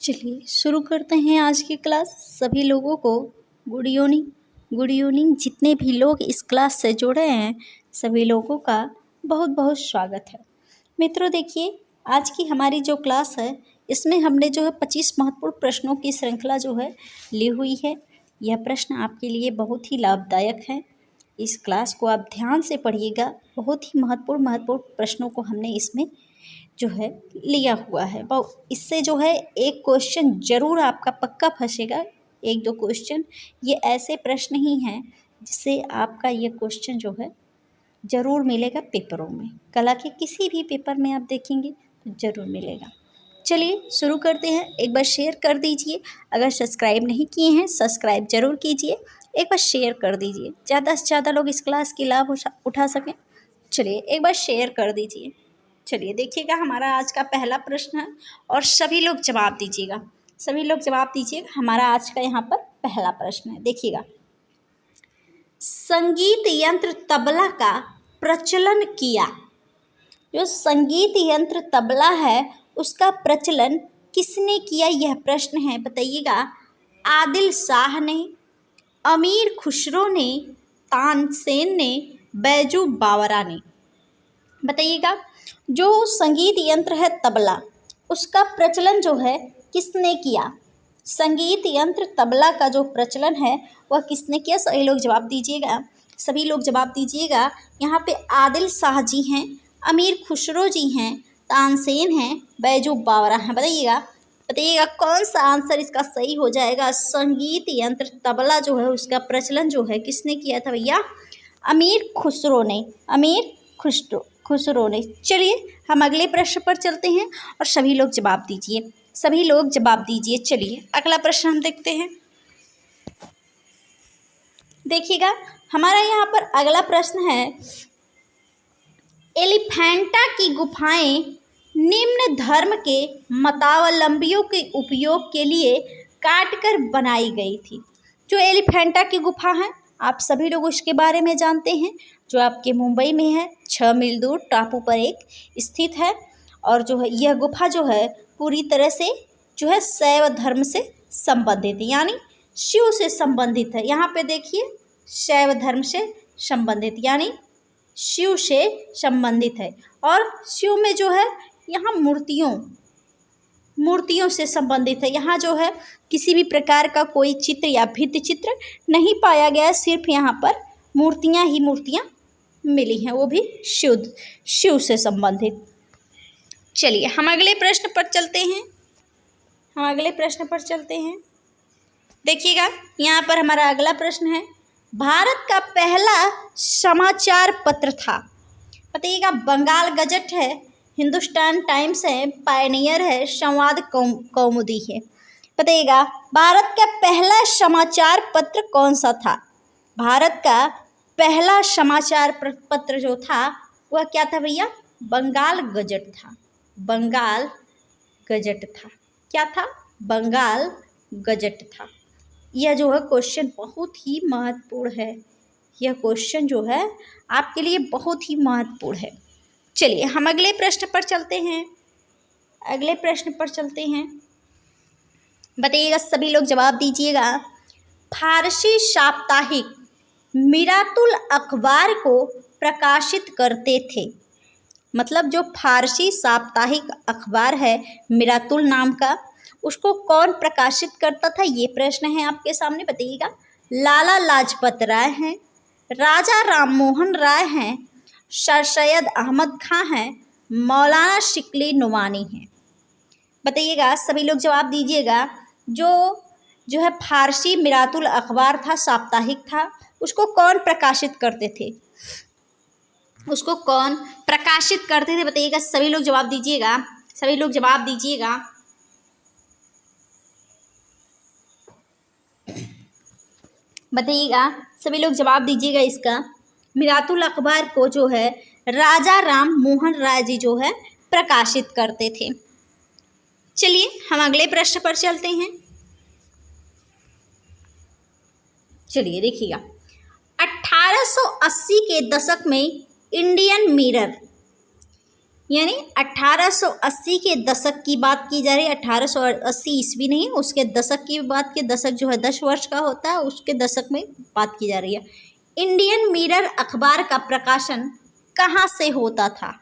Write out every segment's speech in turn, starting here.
चलिए शुरू करते हैं आज की क्लास। सभी लोगों को गुड इवनिंग। Good evening. जितने भी लोग इस क्लास से जुड़े हैं सभी लोगों का बहुत बहुत स्वागत है। मित्रों देखिए, आज की हमारी जो क्लास है इसमें हमने जो है 25 महत्वपूर्ण प्रश्नों की श्रृंखला जो है ली हुई है। यह प्रश्न आपके लिए बहुत ही लाभदायक है। इस क्लास को आप ध्यान से पढ़िएगा। बहुत ही महत्वपूर्ण प्रश्नों को हमने इसमें जो है लिया हुआ है। इससे जो है एक क्वेश्चन जरूर आपका पक्का फंसेगा। एक दो क्वेश्चन ये ऐसे प्रश्न ही हैं जिससे आपका ये क्वेश्चन जो है ज़रूर मिलेगा पेपरों में। कला के किसी भी पेपर में आप देखेंगे तो ज़रूर मिलेगा। चलिए शुरू करते हैं। एक बार शेयर कर दीजिए। अगर सब्सक्राइब नहीं किए हैं सब्सक्राइब जरूर कीजिए। एक बार शेयर कर दीजिए, ज़्यादा से ज़्यादा लोग इस क्लास की लाभ उठा सकें। चलिए एक बार शेयर कर दीजिए। चलिए देखिएगा, हमारा आज का पहला प्रश्न है और सभी लोग जवाब दीजिएगा। सभी लोग जवाब दीजिएगा। हमारा आज का यहाँ पर पहला प्रश्न है, देखिएगा। संगीत यंत्र तबला का प्रचलन किया। जो संगीत यंत्र तबला है उसका प्रचलन किसने किया, यह प्रश्न है। बताइएगा। आदिल शाह ने, अमीर खुसरो ने, तानसेन ने, बैजू बावरा ने। बताइएगा। जो संगीत यंत्र है तबला उसका प्रचलन जो है किसने किया। संगीत यंत्र तबला का जो प्रचलन है वह किसने किया। सभी लोग जवाब दीजिएगा। सभी लोग जवाब दीजिएगा। यहाँ पे आदिल शाह जी हैं, अमीर खुसरो जी हैं, तानसेन हैं, बैजू बावरा हैं। बताइएगा। बताइएगा कौन सा आंसर इसका सही हो जाएगा। संगीत यंत्र तबला जो है उसका प्रचलन जो है किसने किया था भैया। अमीर खुसरो ने। अमीर खुसरो ने। चलिए हम अगले प्रश्न पर चलते हैं और सभी लोग जवाब दीजिए। सभी लोग जवाब दीजिए। चलिए अगला प्रश्न हम देखते हैं। देखिएगा, हमारा यहाँ पर अगला प्रश्न है। एलिफेंटा की गुफाएं निम्न धर्म के मतावलंबियों के उपयोग के लिए काटकर बनाई गई थी। जो एलिफेंटा की गुफा है आप सभी लोग उसके बारे में जानते हैं, जो आपके मुंबई में है। 6 मील दूर टापू पर एक स्थित है और जो है यह गुफा जो है पूरी तरह से जो है शैव धर्म से संबंधित है, यानी शिव से संबंधित है। यहाँ पे देखिए, शैव धर्म से संबंधित यानी शिव से संबंधित है। और शिव में जो है यहाँ मूर्तियों से संबंधित है। यहाँ जो है किसी भी प्रकार का कोई चित्र या भित्ति चित्र नहीं पाया गया है। सिर्फ यहाँ पर मूर्तियाँ ही मूर्तियाँ मिली हैं, वो भी शिव से संबंधित। चलिए हम अगले प्रश्न पर चलते हैं। देखिएगा, यहाँ पर हमारा अगला प्रश्न है। भारत का पहला समाचार पत्र था। बताइएगा। बंगाल गजट है, हिंदुस्तान टाइम्स है, पायनियर है, संवाद कौमुदी है। बताइएगा भारत का पहला समाचार पत्र कौन सा था। भारत का पहला समाचार पत्र जो था वह क्या था भैया। बंगाल गजट था। बंगाल गजट था। क्या था। बंगाल गजट था। यह जो है क्वेश्चन बहुत ही महत्वपूर्ण है। यह क्वेश्चन जो है आपके लिए बहुत ही महत्वपूर्ण है। चलिए हम अगले प्रश्न पर चलते हैं। बताइएगा। सभी लोग जवाब दीजिएगा। फारसी साप्ताहिक मिरातुल अखबार को प्रकाशित करते थे। मतलब जो फारसी साप्ताहिक अखबार है मिरातुल नाम का, उसको कौन प्रकाशित करता था, ये प्रश्न है आपके सामने। बताइएगा। लाला लाजपत राय हैं, राजा राममोहन राय हैं, सर सैयद अहमद खां हैं, मौलाना शिकली नुमानी हैं। बताइएगा। सभी लोग जवाब दीजिएगा। जो है फारसी मिरातुल अखबार था, साप्ताहिक था, उसको कौन प्रकाशित करते थे। बताइएगा। सभी लोग जवाब दीजिएगा। बताइएगा। सभी लोग जवाब दीजिएगा। इसका मिरातुल अखबार को जो है राजा राम मोहन राय जी जो है प्रकाशित करते थे। चलिए हम अगले प्रश्न पर चलते हैं। चलिए देखिएगा। 1880 के दशक में इंडियन मिरर यानी 1880 के दशक की बात की जा रही है। 1880 ईस्वी नहीं, उसके दशक की बात की। दशक जो है 10 वर्ष का होता है, उसके दशक में बात की जा रही है। इंडियन मिरर अखबार का प्रकाशन कहाँ से होता था?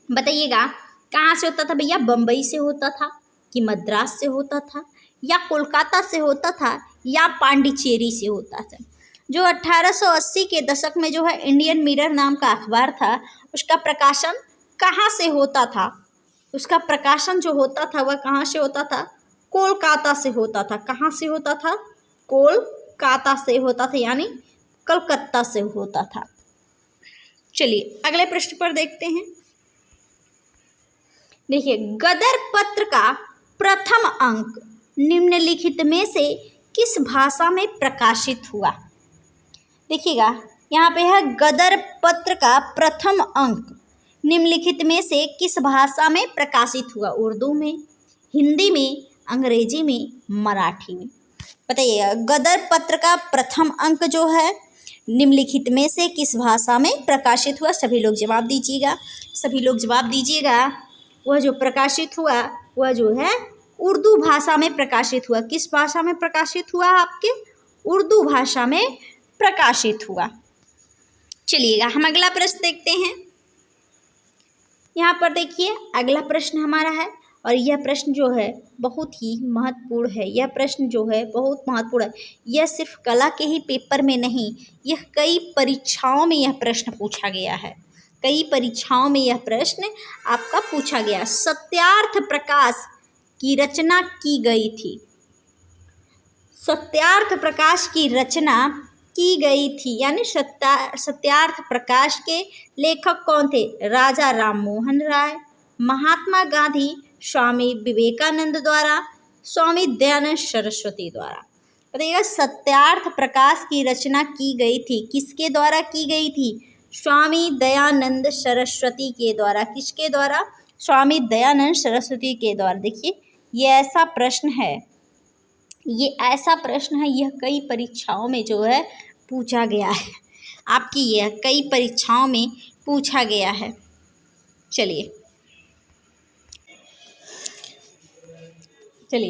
बताइएगा, कहाँ से होता था भैया? बम्बई से होता था कि मद्रास से होता था या कोलकाता से होता था या पांडिचेरी से होता था? जो 1880 के दशक में जो है इंडियन मिरर नाम का अखबार था, उसका प्रकाशन कहाँ से होता था? उसका प्रकाशन जो होता था वह कहाँ से होता था? कोलकाता से होता था। कहाँ से होता था? कोलकाता से होता था, यानी कलकत्ता से होता था। चलिए अगले प्रश्न पर देखते हैं। देखिए, गदर पत्र का प्रथम अंक निम्नलिखित में से किस भाषा में प्रकाशित हुआ? देखिएगा, यहाँ पे है गदर पत्र का प्रथम अंक निम्नलिखित में से किस भाषा में प्रकाशित हुआ? उर्दू में, हिंदी में, अंग्रेजी में, मराठी में? बताइएगा, गदर पत्र का प्रथम अंक जो है निम्नलिखित में से किस भाषा में प्रकाशित हुआ? सभी लोग जवाब दीजिएगा, सभी लोग जवाब दीजिएगा। वह जो प्रकाशित हुआ वह जो है उर्दू भाषा में प्रकाशित हुआ। किस भाषा में प्रकाशित हुआ? आपके उर्दू भाषा में प्रकाशित हुआ। चलिएगा हम अगला प्रश्न देखते हैं। यहाँ पर देखिए, अगला प्रश्न हमारा है और यह प्रश्न जो है बहुत ही महत्वपूर्ण है। यह प्रश्न जो है बहुत महत्वपूर्ण है। यह सिर्फ कला के ही पेपर में नहीं, यह कई परीक्षाओं में यह प्रश्न पूछा गया है। कई परीक्षाओं में यह प्रश्न आपका पूछा गया। सत्यार्थ प्रकाश की रचना की गई थी। सत्यार्थ प्रकाश की रचना की गई थी, यानी सत्यार्थ प्रकाश के लेखक कौन थे? राजा राम मोहन राय, महात्मा गांधी, स्वामी विवेकानंद द्वारा, स्वामी दयानंद सरस्वती द्वारा। बताइएगा, सत्यार्थ प्रकाश की रचना की गई थी, किसके द्वारा की गई थी? स्वामी दयानंद सरस्वती के द्वारा। किसके द्वारा? स्वामी दयानंद सरस्वती के द्वारा। देखिए, ये ऐसा प्रश्न है, ये ऐसा प्रश्न है, यह कई परीक्षाओं में जो है पूछा गया है। आपकी यह कई परीक्षाओं में पूछा गया है। चलिए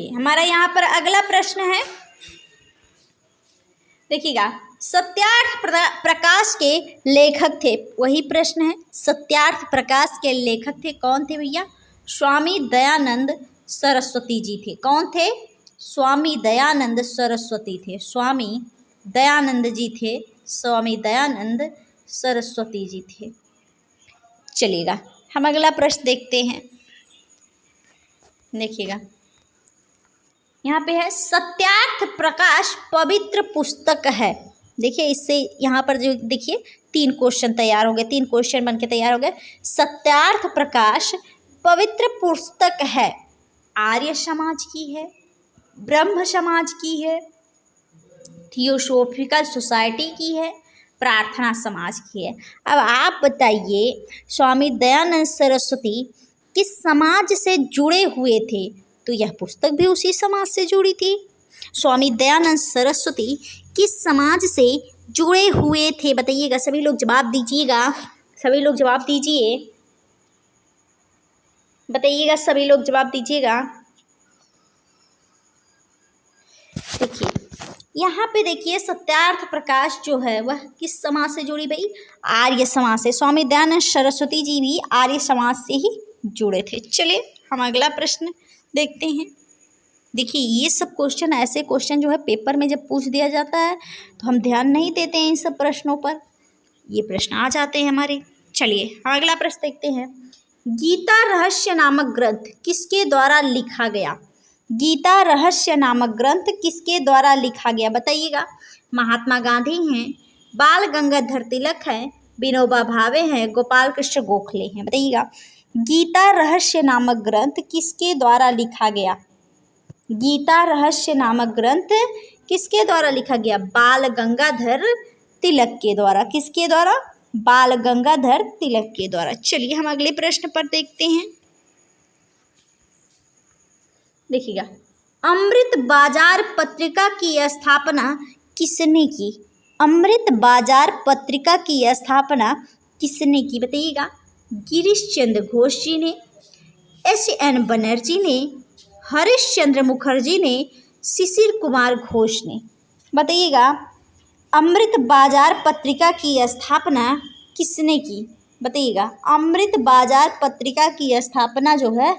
हमारा यहाँ पर अगला प्रश्न है। देखिएगा, सत्यार्थ प्रकाश के लेखक थे, वही प्रश्न है। सत्यार्थ प्रकाश के लेखक थे, कौन थे भैया? स्वामी दयानंद सरस्वती जी थे। कौन थे? स्वामी दयानंद सरस्वती थे। स्वामी दयानंद जी थे, स्वामी दयानंद सरस्वती जी थे। चलिएगा हम अगला प्रश्न देखते हैं। देखिएगा, यहाँ पे है सत्यार्थ प्रकाश पवित्र पुस्तक है। देखिए, इससे यहाँ पर जो देखिए 3 क्वेश्चन तैयार हो गए, 3 क्वेश्चन बनके तैयार हो गए। सत्यार्थ प्रकाश पवित्र पुस्तक है, आर्य समाज की है, ब्रह्म समाज की है, थियोसॉफिकल सोसाइटी की है, प्रार्थना समाज की है। अब आप बताइए, स्वामी दयानंद सरस्वती किस समाज से जुड़े हुए थे? तो यह पुस्तक भी उसी समाज से जुड़ी थी। स्वामी दयानंद सरस्वती किस समाज से जुड़े हुए थे? बताइएगा, सभी लोग जवाब दीजिएगा, सभी लोग जवाब दीजिए, बताइएगा, सभी लोग जवाब दीजिएगा। देखिए, यहाँ पे देखिए, सत्यार्थ प्रकाश जो है वह किस समाज से जुड़ी भाई? आर्य समाज से। स्वामी दयानंद सरस्वती जी भी आर्य समाज से ही जुड़े थे। चलिए हम अगला प्रश्न देखते हैं। देखिए, ये सब क्वेश्चन, ऐसे क्वेश्चन जो है पेपर में जब पूछ दिया जाता है तो हम ध्यान नहीं देते हैं इन सब प्रश्नों पर, ये प्रश्न आ जाते हैं हमारे। चलिए हम अगला प्रश्न देखते हैं। गीता रहस्य नामक ग्रंथ किसके द्वारा लिखा गया? गीता रहस्य नामक ग्रंथ किसके द्वारा लिखा गया? बताइएगा। महात्मा गांधी हैं, बाल गंगाधर तिलक हैं, विनोबा भावे हैं, गोपाल कृष्ण गोखले हैं। बताइएगा, गीता रहस्य नामक ग्रंथ किसके द्वारा लिखा गया? गीता रहस्य नामक ग्रंथ किसके द्वारा लिखा गया? बाल गंगाधर तिलक के द्वारा। किसके द्वारा? बाल गंगाधर तिलक के द्वारा। चलिए हम अगले प्रश्न पर देखते हैं। देखिएगा, अमृत बाजार पत्रिका की स्थापना किसने की? अमृत बाजार पत्रिका की स्थापना किसने की बताइएगा? गिरीश चंद्र घोष जी ने, एस.एन. बनर्जी ने, हरीश चंद्र मुखर्जी ने, शिशिर कुमार घोष ने। बताइएगा अमृत बाजार पत्रिका की स्थापना किसने की? बताइएगा अमृत बाजार पत्रिका की स्थापना जो है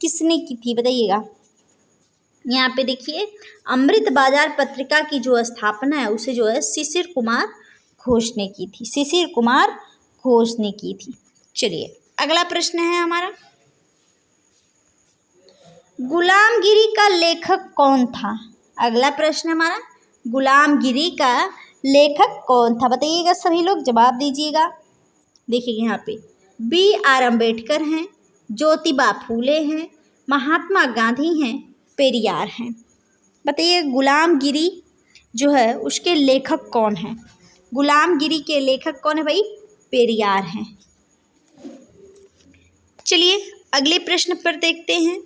किसने की थी? बताइएगा यहाँ पे देखिए अमृत बाजार पत्रिका की जो स्थापना है उसे जो है शिशिर कुमार घोष ने की थी। शिशिर कुमार घोष ने की थी। चलिए अगला प्रश्न है हमारा, गुलामगिरी का लेखक कौन था? अगला प्रश्न हमारा, गुलामगिरी का लेखक कौन था? बताइएगा सभी लोग जवाब दीजिएगा। देखिए यहाँ पे B.R. अम्बेडकर हैं, ज्योतिबा फूले हैं, महात्मा गांधी हैं, पेरियार हैं। बताइए गुलामगिरी जो है उसके लेखक कौन हैं? गुलामगिरी के लेखक कौन है भाई? पेरियार हैं। चलिए अगले प्रश्न पर देखते हैं।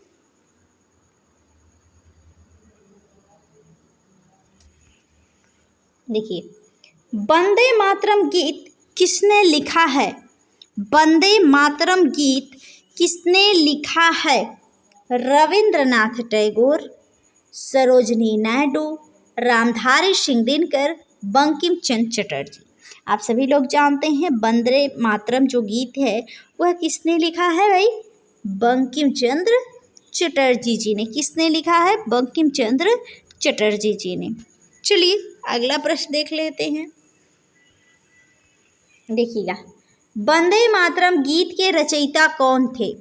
देखिए वंदे मातरम गीत किसने लिखा है? वंदे मातरम गीत किसने लिखा है? रविंद्रनाथ टैगोर, सरोजनी नायडू, रामधारी सिंह दिनकर, बंकिम चंद्र चटर्जी। आप सभी लोग जानते हैं वंदे मातरम जो गीत है वह किसने लिखा है भाई? बंकिम चंद्र चटर्जी जी ने। किसने लिखा है? बंकिम चंद्र चटर्जी जी ने। चलिए अगला प्रश्न देख लेते हैं। देखिएगा वंदे मातरम गीत के रचयिता कौन थे?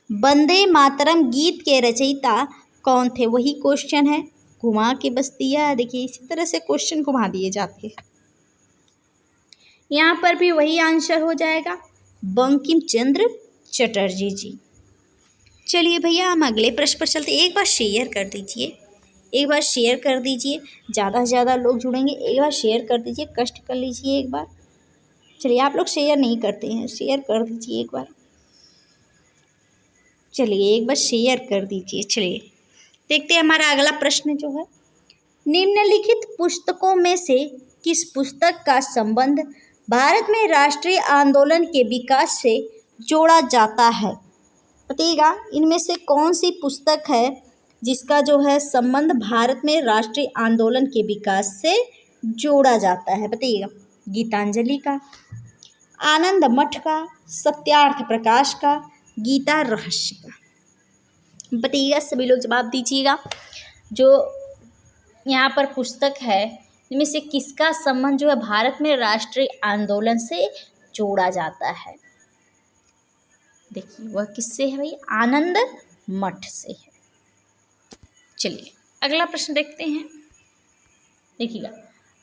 वंदे मातरम गीत के रचयिता कौन थे? वही क्वेश्चन है, घुमा के बस दिया है। देखिए इसी तरह से क्वेश्चन घुमा दिए जाते हैं। यहाँ पर भी वही आंसर हो जाएगा, बंकिम चंद्र चटर्जी जी। चलिए भैया हम अगले प्रश्न पर चलते। एक बार शेयर कर दीजिए, एक बार शेयर कर दीजिए, ज़्यादा से ज़्यादा लोग जुड़ेंगे। एक बार शेयर कर दीजिए, कष्ट कर लीजिए एक बार। चलिए आप लोग शेयर नहीं करते हैं, शेयर कर दीजिए एक बार। चलिए एक बार शेयर कर दीजिए। चलिए देखते हैं हमारा अगला प्रश्न जो है, निम्नलिखित पुस्तकों में से किस पुस्तक का संबंध भारत में राष्ट्रीय आंदोलन के विकास से जोड़ा जाता है? बताइएगा इनमें से कौन सी पुस्तक है जिसका जो है संबंध भारत में राष्ट्रीय आंदोलन के विकास से जोड़ा जाता है? बताइएगा गीतांजलि का, आनंद मठ का, सत्यार्थ प्रकाश का, गीता रहस्य का। बताइएगा सभी लोग जवाब दीजिएगा। जो यहाँ पर पुस्तक है इनमें से किसका संबंध जो है भारत में राष्ट्रीय आंदोलन से जोड़ा जाता है? देखिए वह किससे है भाई? आनंद मठ से है। चलिए अगला प्रश्न देखते हैं। देखिएगा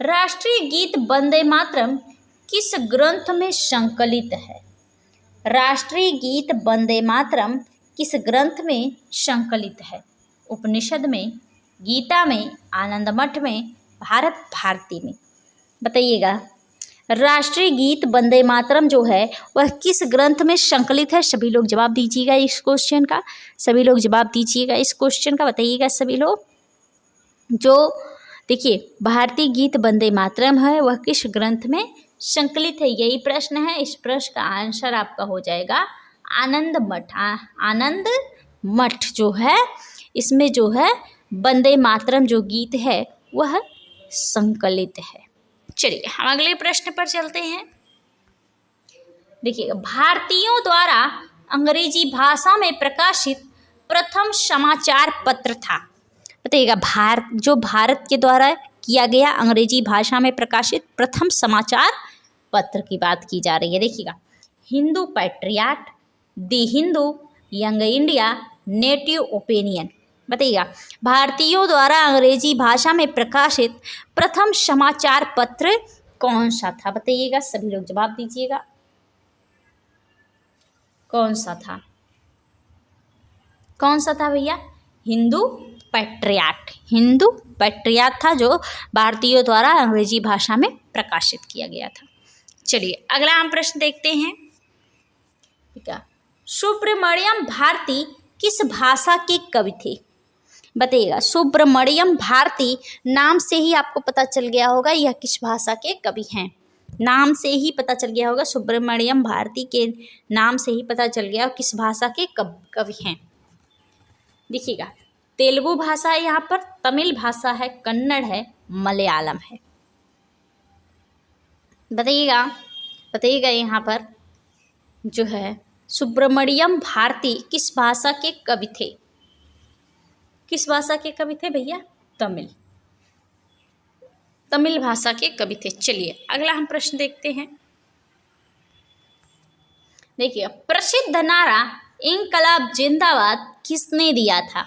राष्ट्रीय गीत वंदे मातरम किस ग्रंथ में संकलित है? राष्ट्रीय गीत वंदे मातरम किस ग्रंथ में संकलित है? उपनिषद में, गीता में, आनंद मठ में, भारत भारती में। बताइएगा राष्ट्रीय गीत वंदे मातरम जो है वह किस ग्रंथ में संकलित है? सभी लोग जवाब दीजिएगा इस क्वेश्चन का। सभी लोग जवाब दीजिएगा इस क्वेश्चन का। बताइएगा सभी लोग। जो देखिए भारतीय गीत वंदे मातरम है वह किस ग्रंथ में संकलित है? यही प्रश्न है। इस प्रश्न का आंसर आपका हो जाएगा आनंद मठ। आनंद मठ जो है इसमें जो है वंदे मातरम जो गीत है वह संकलित है। चलिए हम अगले प्रश्न पर चलते हैं। देखिएगा भारतीयों द्वारा अंग्रेजी भाषा में प्रकाशित प्रथम समाचार पत्र था। बताइएगा भारत के द्वारा किया गया अंग्रेजी भाषा में प्रकाशित प्रथम समाचार पत्र की बात की जा रही है। देखिएगा Hindu Patriot, the Hindu, Young India, Native Opinion. बताइएगा भारतीयों द्वारा अंग्रेजी भाषा में प्रकाशित प्रथम समाचार पत्र कौन सा था? बताइएगा सभी लोग जवाब दीजिएगा। कौन सा था? कौन सा था भैया? हिंदू पैट्रियट। हिंदू पैट्रियट था जो भारतीयों द्वारा अंग्रेजी भाषा में प्रकाशित किया गया था। चलिए अगला हम प्रश्न देखते हैं। ठीक है, सुब्रमण्यम भारती किस भाषा के कवि थे? बताइएगा सुब्रमण्यम भारती नाम से ही आपको पता चल गया होगा यह किस भाषा के कवि हैं। नाम से ही पता चल गया होगा, सुब्रमण्यम भारती के नाम से ही पता चल गया और किस भाषा के कवि हैं। देखिएगा, तेलुगु भाषा है यहाँ पर, तमिल भाषा है, कन्नड़ है, मलयालम है। बताइएगा बताइएगा यहाँ पर जो है सुब्रमण्यम भारती किस भाषा के कवि थे? किस भाषा के कवि थे भैया? तमिल भाषा के कवि थे। चलिए अगला हम प्रश्न देखते हैं। देखिए, प्रसिद्ध नारा इंकलाब जिंदाबाद किसने दिया था?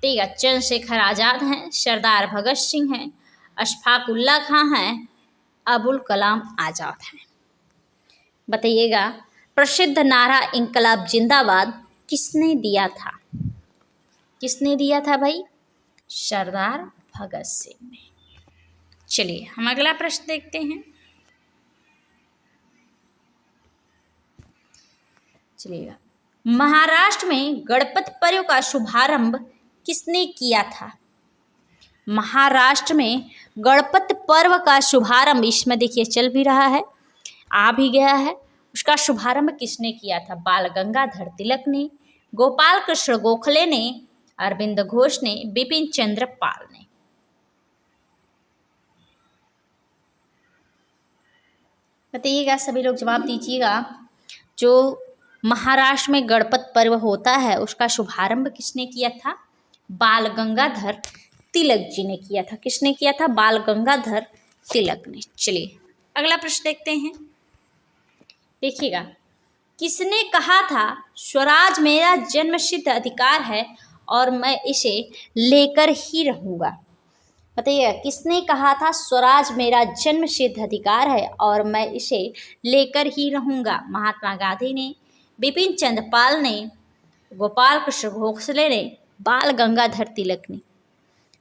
ठीक है, चंद्रशेखर आजाद हैं, सरदार भगत सिंह हैं, अशफाक उल्लाह खां हैं, अबुल कलाम आजाद हैं। बताइएगा, प्रसिद्ध नारा इंकलाब जिंदाबाद किसने दिया था? किसने दिया था भाई? सरदार भगत सिंह ने। चलिए हम अगला प्रश्न देखते हैं। चलिएगा, महाराष्ट्र में गणपति पर्व का शुभारंभ किसने किया था? महाराष्ट्र में गणपति पर्व का शुभारंभ, इसमें देखिए चल भी रहा है, आ भी गया है, उसका शुभारंभ किसने किया था? बाल गंगाधर तिलक ने, गोपाल कृष्ण गोखले ने, अरविंद घोष ने, बिपिन चंद्र पाल ने। बताइएगा, सभी लोग जवाब दीजिएगा। जो महाराष्ट्र में गणपति पर्व होता है उसका शुभारंभ किसने किया था? बाल गंगाधर तिलक जी ने किया था। किसने किया था? बाल गंगाधर तिलक ने। चलिए अगला प्रश्न देखते हैं। देखिएगा, किसने कहा था स्वराज मेरा जन्मसिद्ध अधिकार है और मैं इसे लेकर ही रहूँगा? बताइएगा, किसने कहा था स्वराज मेरा जन्मसिद्ध अधिकार है और मैं इसे लेकर ही रहूँगा? महात्मा गांधी ने, बिपिन चंद्र पाल ने, गोपाल कृष्ण गोखले ने, बाल गंगाधर तिलक ने।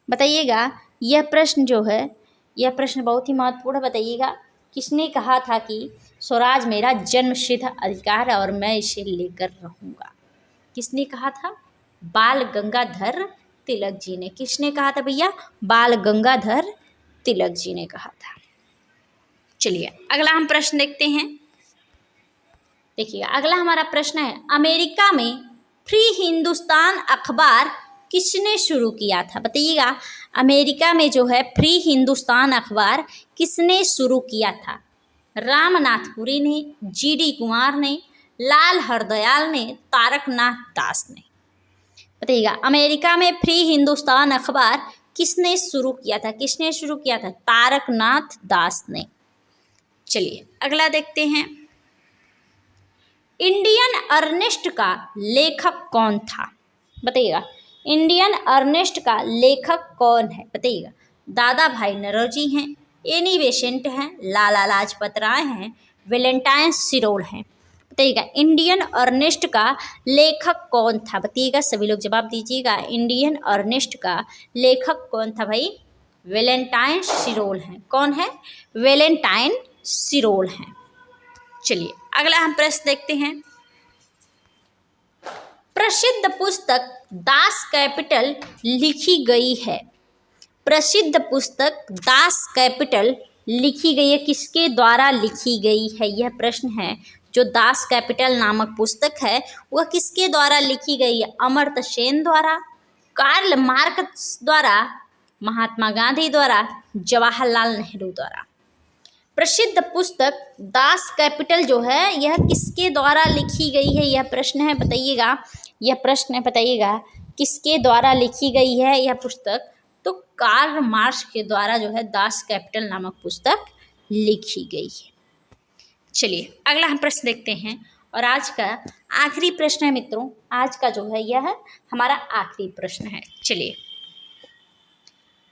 बताइएगा, यह प्रश्न जो है, यह प्रश्न बहुत ही महत्वपूर्ण है। बताइएगा, किसने कहा था कि स्वराज मेरा जन्मसिद्ध अधिकार है और मैं इसे लेकर रहूँगा? किसने कहा था? बाल गंगाधर तिलक जी ने। किसने कहा था भैया? बाल गंगाधर तिलक जी ने कहा था। चलिए अगला हम प्रश्न देखते हैं। देखिए, अगला हमारा प्रश्न है, अमेरिका में फ्री हिंदुस्तान अखबार किसने शुरू किया था? बताइएगा, अमेरिका में जो है फ्री हिंदुस्तान अखबार किसने शुरू किया था? रामनाथपुरी ने, जीडी कुमार ने, लाल हरदयाल ने, तारकनाथ दास ने। बताइएगा, अमेरिका में फ्री हिंदुस्तान अखबार किसने शुरू किया था? किसने शुरू किया था? तारकनाथ दास ने। चलिए अगला देखते हैं। इंडियन अर्नेस्ट का लेखक कौन था? बताइएगा, इंडियन अर्नेस्ट का लेखक कौन है? बताइएगा, दादा भाई नौरोजी हैं, एनी बेसेंट हैं, लाला लाजपत राय हैं, वैलेंटाइन सिरोल हैं। बताइएगा, इंडियन अर्नेस्ट का लेखक कौन था? बताइएगा, सभी लोग जवाब दीजिएगा। इंडियन अर्नेस्ट का लेखक कौन था भाई? वैलेंटाइन सिरोल हैं। कौन है? वैलेंटाइन सिरोल हैं। चलिए अगला हम प्रश्न देखते हैं। प्रसिद्ध पुस्तक दास कैपिटल लिखी गई है। प्रसिद्ध पुस्तक दास कैपिटल लिखी गई है, किसके द्वारा लिखी गई है? यह प्रश्न है। जो दास कैपिटल नामक पुस्तक है वह किसके द्वारा लिखी गई है? अमर्त्य सेन द्वारा, कार्ल मार्क्स द्वारा, महात्मा गांधी द्वारा, जवाहरलाल नेहरू द्वारा। प्रसिद्ध पुस्तक दास कैपिटल जो है यह किसके द्वारा लिखी गई है? यह प्रश्न है। बताइएगा, यह प्रश्न है, बताइएगा किसके द्वारा लिखी गई है यह पुस्तक? तो कार्ल मार्क्स के द्वारा जो है दास कैपिटल नामक पुस्तक लिखी गई है। चलिए अगला हम प्रश्न देखते हैं और आज का आखिरी प्रश्न है मित्रों। आज का जो है यह हमारा आखिरी प्रश्न है। चलिए,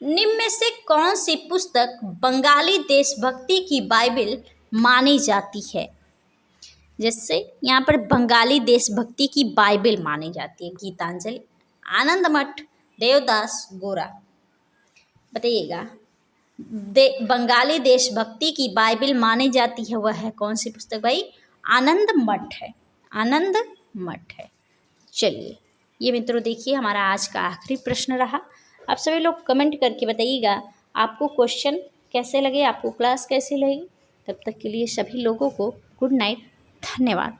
निम्न में से कौन सी पुस्तक बंगाली देशभक्ति की बाइबल मानी जाती है? जैसे यहाँ पर बंगाली देशभक्ति की बाइबल मानी जाती है। गीतांजलि, आनंद मठ, देवदास, गोरा। बताइएगा, बंगाली देशभक्ति की बाइबल मानी जाती है वह है कौन सी पुस्तक भाई? आनंद मठ है। आनंद मठ है। चलिए ये मित्रों देखिए हमारा आज का आखिरी प्रश्न रहा। आप सभी लोग कमेंट करके बताइएगा आपको क्वेश्चन कैसे लगे, आपको क्लास कैसी लगी। तब तक के लिए सभी लोगों को गुड नाइट। धन्यवाद।